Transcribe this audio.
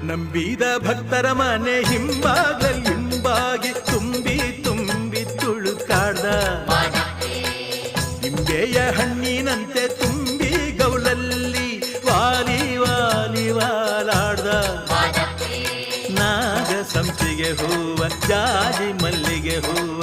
ನಂಬಿದ ಭಕ್ತರ ಮನೆ ಹಿಂಬಾಗಿ ತುಂಬಿ ತುಂಬಿ ತುಳುಕಾಡ್ದ. ನಿಂಬೆಯ ಹಣ್ಣಿನಂತೆ ತುಂಬಿ ಗೌಲಲ್ಲಿ ವಾಲಿ ವಾಲಿ ವಾಲಾಡ್ದ. ನಾಗ ಸಂಪಿಗೆ ಹೂವ ಜಾಜಿ ಮಲ್ಲಿಗೆ ಹೂವ